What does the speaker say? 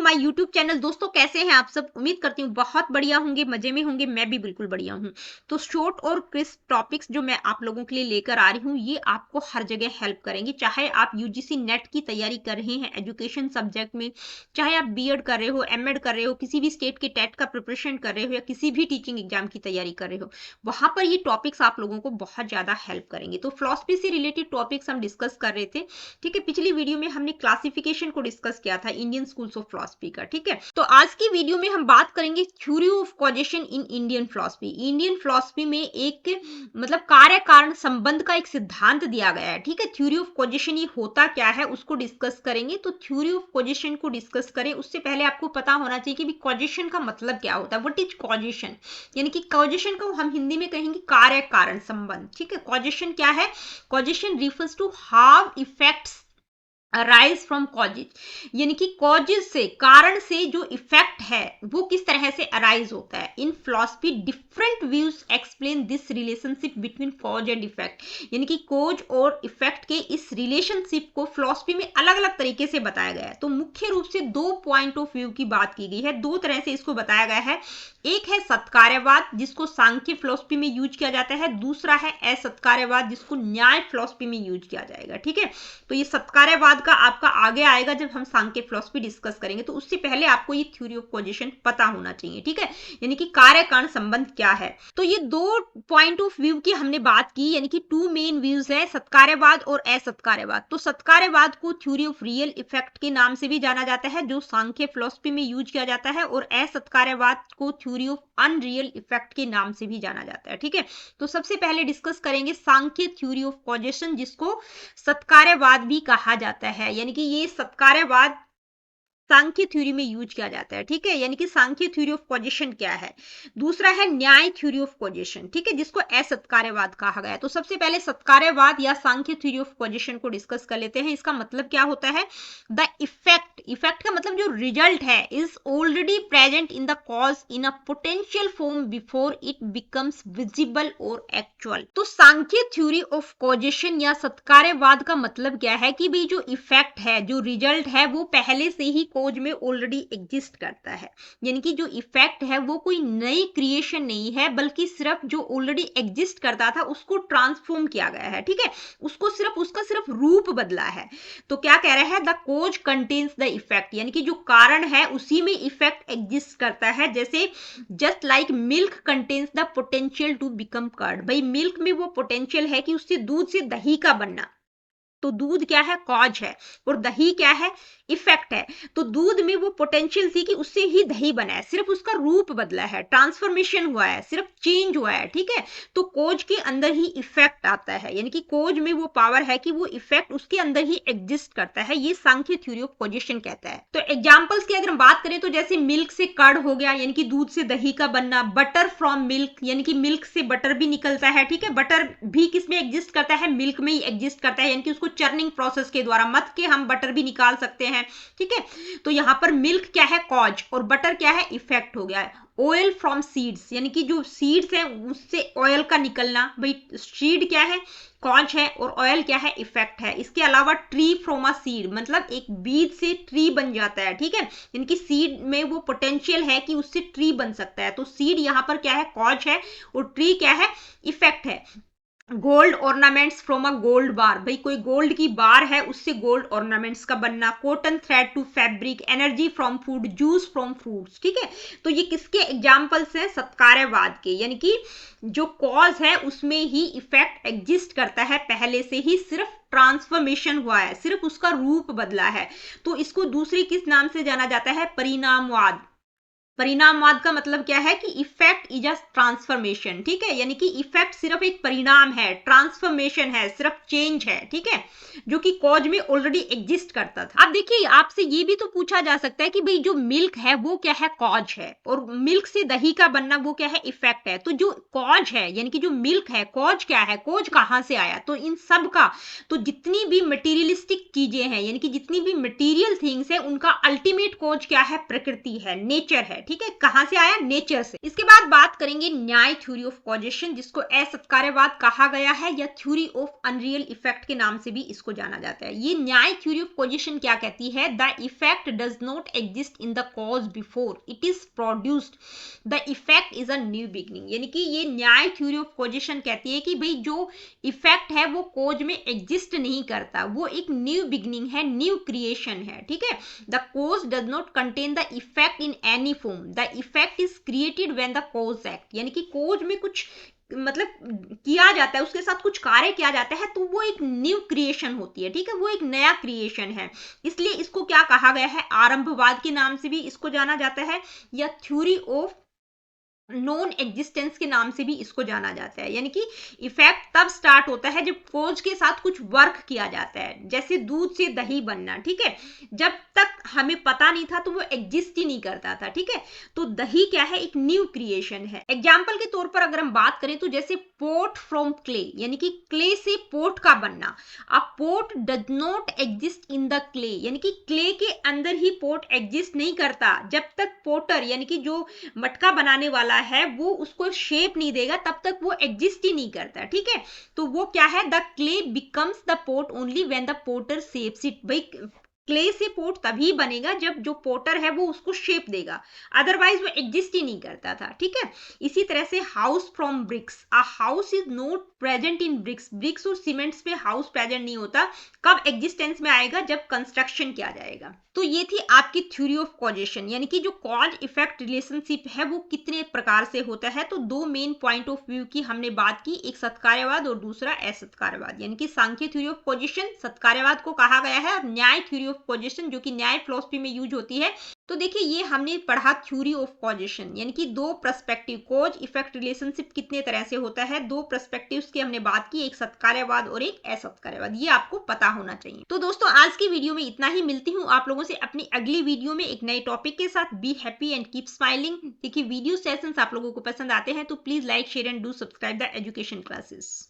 My YouTube channel. दोस्तों कैसे हैं आप सब? उम्मीद करती हूँ बहुत बढ़िया होंगे, मजे में होंगे। मैं भी बिल्कुल बढ़िया हूँ। तो शॉर्ट और क्रिस्प टॉपिक्स जो मैं आप लोगों के लिए लेकर आ रही हूँ, ये आपको हर जगह हेल्प करेंगे। चाहे आप यूजीसी नेट की तैयारी कर रहे हैं एजुकेशन सब्जेक्ट में, चाहे आप बीएड कर रहे हो, एमएड कर रहे हो, किसी भी स्टेट के टेट का प्रिपरेशन कर रहे हो, या किसी भी टीचिंग एग्जाम की तैयारी कर रहे हो, वहां पर ये टॉपिक्स आप लोगों को बहुत ज्यादा हेल्प करेंगे। तो फिलॉसफी से रिलेटेड टॉपिक्स हम डिस्कस कर रहे थे। ठीक है, पिछली वीडियो में हमने क्लासिफिकेशन को डिस्कस किया था इंडियन स्कूल्स ऑफ फिलॉसफी का। ठीक है, तो आज की वीडियो में हम बात करेंगे theory of causation in Indian philosophy. Indian philosophy में एक मतलब कार्य कारण संबंध का एक सिद्धांत दिया गया है। ठीक है, थ्योरी ऑफ कॉजेशन ये होता क्या है उसको डिस्कस करेंगे। तो थ्योरी ऑफ कॉजेशन को डिस्कस करें उससे पहले आपको पता होना चाहिए कि कॉजेशन का मतलब क्या होता है। What is causation? यानी कि कॉजेशन को हम हिंदी में कहेंगे कार्य कारण संबंध। ठीक है, कॉजेशन क्या है? Causation refers to how effects arise from causes, यानी कि कॉजेज से, कारण से जो इफेक्ट है वो किस तरह से अराइज होता है। In philosophy different views explain this relationship between cause and effect, यानी कि कॉज और इफेक्ट के इस रिलेशनशिप को फिलॉसफी में अलग अलग तरीके से बताया गया है। तो मुख्य रूप से दो पॉइंट ऑफ व्यू की बात की गई है, दो तरह से इसको बताया गया है। एक है सत्कार्यवाद जिसको सांख्य फिलॉसफी में यूज किया जाता है, दूसरा है असत्कार्यवाद जिसको न्याय फिलॉसफी में यूज किया जाएगा। ठीक है, तो ये सत्कार्यवाद का आपका आगे आएगा जब हम सांख्य फिलॉसफी डिस्कस करेंगे। तो उससे पहले आपको ये थ्योरी ऑफ कॉजेशन पता होना चाहिए। ठीक है, यानी कि कार्य कारण संबंध क्या है। तो ये दो पॉइंट ऑफ व्यू की हमने बात की, यानी कि टू मेन व्यूज है, सत्कार्यवाद और असत्कार्यवाद। तो सत्कार्यवाद को थ्योरी ऑफ रियल इफेक्ट के नाम से भी जाना जाता है जो सांख्य फिलॉसफी में यूज किया जाता है, और असत्कार्यवाद को थ्योरी ऑफ अनरियल इफेक्ट के नाम से भी जाना जाता है। ठीक है, तो सबसे पहले डिस्कस करेंगे सांख्य थ्योरी ऑफ कॉजेशन जिसको सत्कार्यवाद भी कहा जाता है, यानी कि ये सत्कार्यवाद सांख्य थ्योरी में यूज किया जाता है। ठीक है, यानी कि सांख्य थ्योरी ऑफ कॉजेशन क्या है। दूसरा है न्याय थ्योरी ऑफ कॉजेशन, ठीक है, जिसको असत्कार्यवाद कहा गया है। तो सबसे पहले सत्कार्यवाद या सांख्य थ्योरी ऑफ कॉजेशन को डिस्कस कर लेते हैं। इसका मतलब क्या होता है? द इफेक्ट, इफेक्ट का मतलब जो रिजल्ट है, is already present in the cause in a potential form before it becomes visible और एक्चुअल। तो सांख्य थ्योरी ऑफ कॉजेशन या सत्कार्यवाद का मतलब क्या है कि भाई जो इफेक्ट है, जो रिजल्ट है, वो पहले से ही खोज में ऑलरेडी एग्जिस्ट करता है। यानी कि जो इफेक्ट है वो कोई नई क्रिएशन नहीं है, बल्कि सिर्फ जो ऑलरेडी एग्जिस्ट करता था उसको ट्रांसफॉर्म किया गया है। ठीक है, उसको सिर्फ उसका सिर्फ रूप बदला है। तो क्या कह रहे हैं? The cause contains the effect, यानी कि जो कारण है उसी में इफेक्ट एग्जिस्ट करता है। जैसे just like milk contains the potential to become curd. भाई मिल्क में वो पोटेंशियल है कि उससे दूध से दही का बनना। तो दूध क्या है? कॉज है, और दही क्या है? इफेक्ट है। तो दूध में वो पोटेंशियल थी कि उससे ही दही बना है, सिर्फ उसका रूप बदला है, ट्रांसफॉर्मेशन हुआ है, सिर्फ चेंज हुआ है। ठीक है, तो कोज के अंदर ही इफेक्ट आता है, यानी कि कोज में वो पावर है कि वो इफेक्ट उसके अंदर ही एग्जिस्ट करता है। ये सांख्य थ्योरी ऑफ कॉजेशन कहता है। तो एग्जांपल्स की अगर हम बात करें तो जैसे मिल्क से कर्ड हो गया, यानी कि दूध से दही का बनना। बटर फ्रॉम मिल्क, यानी कि मिल्क से बटर भी निकलता है। ठीक है, बटर भी किस में एग्जिस्ट करता है? मिल्क में ही एग्जिस्ट करता है, यानी कि उसको चर्निंग प्रोसेस के द्वारा मथ के हम बटर भी निकाल सकते हैं। ठीक है, तो यहां पर मिल्क क्या है? कॉज, और बटर क्या है? इफेक्ट हो गया है। ऑयल फ्रॉम सीड्स, यानी कि जो सीड्स हैं उससे ऑयल का निकलना। भाई सीड क्या है? कॉज है, और ऑयल क्या है? इफेक्ट है। इसके अलावा ट्री फ्रॉम अ सीड, मतलब एक बीज से ट्री बन जाता है। ठीक है, यानी कि सीड में वो पोटेंशियल है कि उससे ट्री बन सकता है। तो सीड यहां पर क्या है? कॉज है, और ट्री क्या है? इफेक्ट है। Gold ornaments from a gold बार, भाई कोई गोल्ड की बार है उससे गोल्ड ऑर्नामेंट्स का बनना। Cotton thread to fabric, energy from food, juice from fruits. ठीक है, तो ये किसके एग्जांपल्स हैं? सत्कार्यवाद के, यानी कि जो कॉज है उसमें ही इफेक्ट एग्जिस्ट करता है पहले से ही, सिर्फ ट्रांसफॉर्मेशन हुआ है, सिर्फ उसका रूप बदला है। तो इसको दूसरी किस नाम से जाना जाता है? परिणामवाद। परिणामवाद का मतलब क्या है? कि इफेक्ट इज अ ट्रांसफॉर्मेशन। ठीक है, यानी कि इफेक्ट सिर्फ एक परिणाम है, ट्रांसफॉर्मेशन है, सिर्फ चेंज है। ठीक है, जो कि कॉज में ऑलरेडी एग्जिस्ट करता था। अब देखिए, आपसे ये भी तो पूछा जा सकता है कि भाई जो मिल्क है वो क्या है? कॉज है, और मिल्क से दही का बनना वो क्या है? इफेक्ट है। तो जो कॉज है, यानी कि जो मिल्क है, कॉज क्या है? कॉज कहां से आया? तो इन सब का, तो जितनी भी मटेरियलिस्टिक चीजें हैं, यानी कि जितनी भी मटेरियल थिंग्स है, उनका अल्टीमेट कॉज क्या है? प्रकृति है, नेचर है। ठीक है, कहां से आया, नेचर से। इसके बाद बात करेंगे न्याय थ्योरी ऑफ कॉजेशन, जिसको असत्कार्यवाद कहा गया है या थ्योरी ऑफ अनरियल इफेक्ट के नाम से भी इसको जाना जाता है। ये न्याय थ्योरी ऑफ कॉजेशन क्या कहती है, the effect does not exist in the cause before it is produced, the effect is a new beginning. यानी कि ये न्याय थ्योरी ऑफ कॉजेशन कहती है कि भाई जो इफेक्ट है वो कॉज में एग्जिस्ट नहीं करता, वो एक न्यू बिगनिंग है, न्यू क्रिएशन है, ठीक है। The cause does not contain the effect in any form, the effect is created when the cause act. यानी कि कॉज में कुछ मतलब किया जाता है, उसके साथ कुछ कार्य किया जाता है, तो वो एक न्यू क्रिएशन होती है, ठीक है, वो एक नया क्रिएशन है। इसलिए इसको क्या कहा गया है, आरंभवाद के नाम से भी इसको जाना जाता है या थ्योरी ऑफ नॉन एग्जिस्टेंस के नाम से भी इसको जाना जाता है। यानी कि इफेक्ट तब स्टार्ट होता है जब कॉज के साथ कुछ वर्क किया जाता है, जैसे दूध से दही बनना, ठीक है, जब तक हमें पता नहीं था तो वो एग्जिस्ट ही नहीं करता था, ठीक है। तो दही क्या है, एक न्यू क्रिएशन है। एग्जाम्पल के तौर पर अगर हम बात करें तो जैसे पोट फ्रॉम क्ले, यानी कि क्ले से पोट का बनना। अब pot does not exist in the clay, यानी कि क्ले के अंदर ही पोट एग्जिस्ट नहीं करता, जब तक पोटर यानी कि जो मटका बनाने वाला है वो उसको शेप नहीं देगा तब तक वो एग्जिस्ट ही नहीं करता, ठीक है। तो वो क्या है, the clay becomes the pot only when the potter shapes it. भाई क्ले से पोट तभी बनेगा जब जो पोटर है वो उसको शेप देगा, अदरवाइज वो एग्जिस्ट ही नहीं करता था, ठीक है। इसी तरह से house from bricks, a house is not present in bricks, bricks और सीमेंट्स पे हाउस प्रेजेंट नहीं होता, कब एग्जिस्टेंस में आएगा, जब कंस्ट्रक्शन किया जाएगा। तो ये थी आपकी थ्योरी ऑफ कॉजेशन, यानी कि जो कॉज इफेक्ट रिलेशनशिप है वो कितने प्रकार से होता है। तो दो मेन पॉइंट ऑफ व्यू की हमने बात की, एक सत्कार्यवाद और दूसरा असत्कार्यवाद। यानी कि सांख्य थ्योरी ऑफ कॉजेशन सत्कार्यवाद को कहा गया है, और न्याय थ्योरी ऑफ कॉजेशन जो कि न्याय फिलॉसफी में यूज होती है। तो देखिए ये हमने पढ़ा थ्योरी ऑफ कॉजेशन, यानी कि दो पर्सपेक्टिव, कॉज इफेक्ट रिलेशनशिप कितने तरह से होता है, दो पर्सपेक्टिव्स की हमने बात की, एक सत्कार्यवाद और एक असत्कार्यवाद, ये आपको पता होना चाहिए। तो दोस्तों आज की वीडियो में इतना ही, मिलती हूँ आप लोगों से अपनी अगली वीडियो में एक नए टॉपिक के साथ। Be happy and keep smiling. देखिए वीडियो सेशंस आप लोगों को पसंद आते हैं तो please like share and do subscribe the education classes.